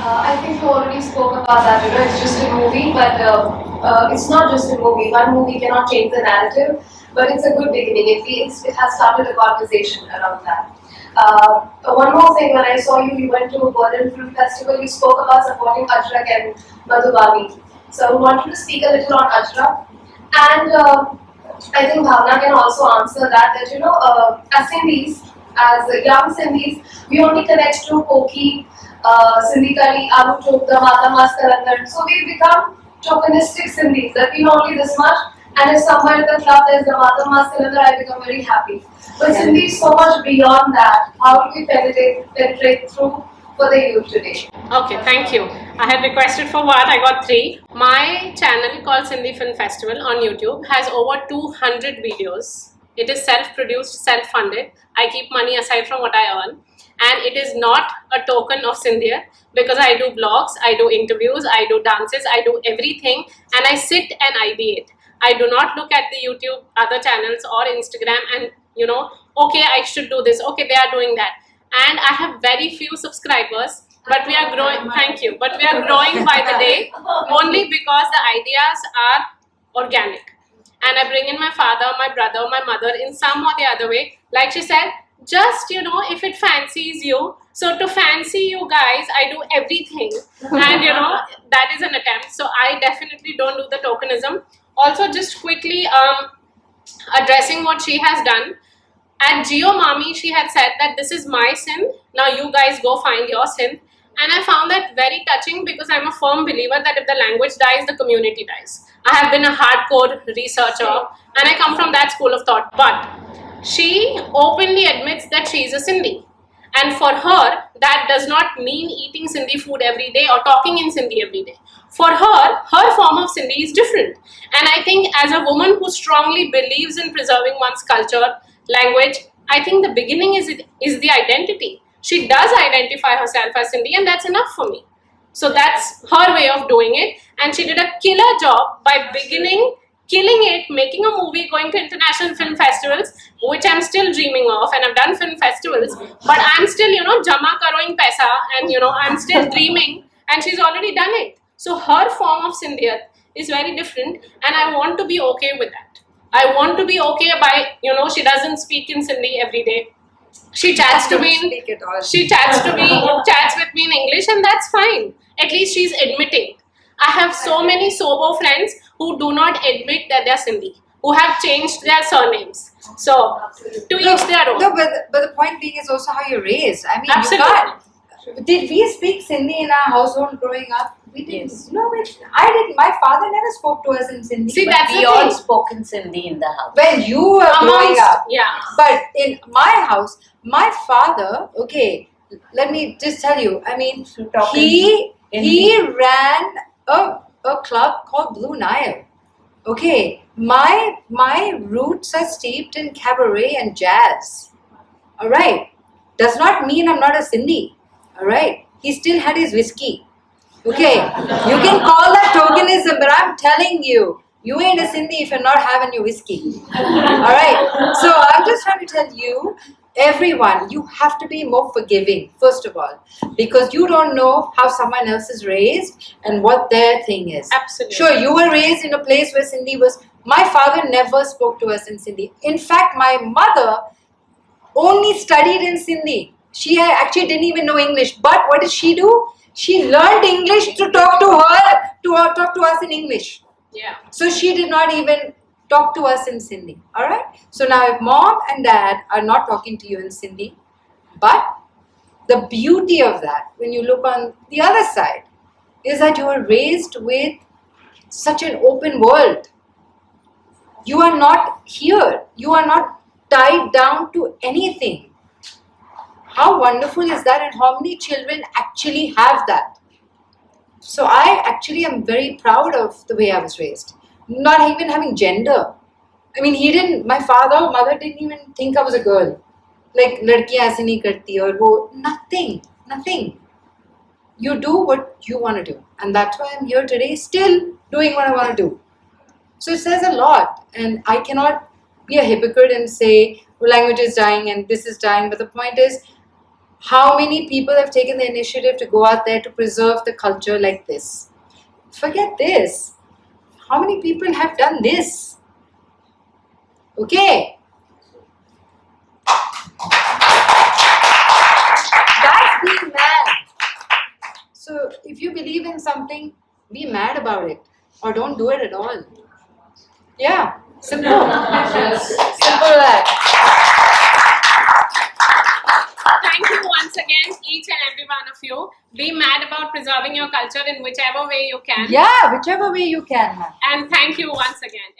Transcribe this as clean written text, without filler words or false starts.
I think you already spoke about that. It's just a movie, but it's not just a movie. One movie cannot change the narrative, but it's a good beginning. It has started a conversation around that. One more thing, when I saw you, you went to a Berlin Film Festival. You spoke about supporting Ajrak and Madhubani. So I wanted to speak a little on Ajrak, and I think Bhavna can also answer that. As Sindhis, as young Sindhis, we only connect to Koki, Sindhi Kali, Alu Chokda, Matamas Kalandan. So we become tokenistic Sindhis, that we know only this much, and if somewhere in the club there's a Matamas Kalandar, I become very happy. But Sindhi is so much beyond that. How do we penetrate through for the youth today? Okay, thank you. I had requested for one, I got 3. My channel called Sindhi Film Festival on YouTube has over 200 videos. It is self-produced, self-funded. I keep money aside from what I earn. And it is not a token of Sindhiyat because I do vlogs, I do interviews, I do dances, I do everything, and I sit and ideate. I do not look at the YouTube other channels or Instagram and okay, I should do this, okay, they are doing that. And I have very few subscribers, but we are growing, thank you, but we are growing by the day only because the ideas are organic. And I bring in my father, my brother, my mother in some or the other way. Like she said, just if it fancies you. So to fancy you guys, I do everything. And that is an attempt. So I definitely don't do the tokenism. Also, just quickly addressing what she has done. At Geo Mami, she had said that this is my sin. Now you guys go find your sin. And I found that very touching because I'm a firm believer that if the language dies, the community dies. I have been a hardcore researcher and I come from that school of thought. But she openly admits that she is a Sindhi. And for her, that does not mean eating Sindhi food every day or talking in Sindhi every day. For her, her form of Sindhi is different. And I think as a woman who strongly believes in preserving one's culture, language, I think the beginning is the identity. She does identify herself as Sindhi and that's enough for me. So that's her way of doing it. And she did a killer job by killing it, making a movie, going to international film festivals, which I'm still dreaming of, and I've done film festivals, but I'm still, jama karoing paisa, and I'm still dreaming, and she's already done it. So her form of Sindhiyat is very different, and I want to be okay with that. I want to be okay by, she doesn't speak in Sindhi every day. She chats to me chats with me in English, and that's fine. At least she's admitting. I have so many sober friends who do not admit that they're Sindhi, who have changed their surnames. So, to each their own. No, but the point being is also how you're raised. I mean, absolutely. You can't. Did we speak Sindhi in our household growing up? We didn't. Yes. No, I didn't. My father never spoke to us in Sindhi. See, that's we all spoke in Sindhi in the house. When you were growing up. Yeah. But in my house, my father, okay, let me just tell you, I mean, he ran a club called Blue Nile. Okay, my roots are steeped in cabaret and jazz. Alright. Does not mean I'm not a Sindhi. Alright. He still had his whiskey. Okay. You can call that tokenism, but I'm telling you, you ain't a Sindhi if you're not having your whiskey. Alright. So I'm just trying to tell you, everyone, you have to be more forgiving, first of all, because you don't know how someone else is raised and what their thing is. Absolutely. Sure, you were raised in a place where Sindhi was. My father never spoke to us in Sindhi. In fact, my mother only studied in Sindhi. She actually didn't even know English. But what did she do? She learned English to talk to us in English. Yeah. So she did not even talk to us in Sindhi. Alright? So now if mom and dad are not talking to you in Sindhi, but the beauty of that, when you look on the other side, is that you are raised with such an open world. You are not here. You are not tied down to anything. How wonderful is that, and how many children actually have that? So I actually am very proud of the way I was raised. Not even having gender. I mean, my father or mother didn't even think I was a girl. Like, ladkiyan aise nahi karti aur wo, nothing. You do what you want to do. And that's why I'm here today, still doing what I want to do. So it says a lot. And I cannot be a hypocrite and say, well, language is dying and this is dying. But the point is, How many people have taken the initiative to go out there to preserve the culture like this? Forget this. How many people have done this? Okay. That's being mad. So if you believe in something, be mad about it or don't do it at all. Yeah, simple. Simple that. Thank you once again, each and every one of you. Be mad about preserving your culture in whichever way you can. Yeah, whichever way you can, man. And thank you once again.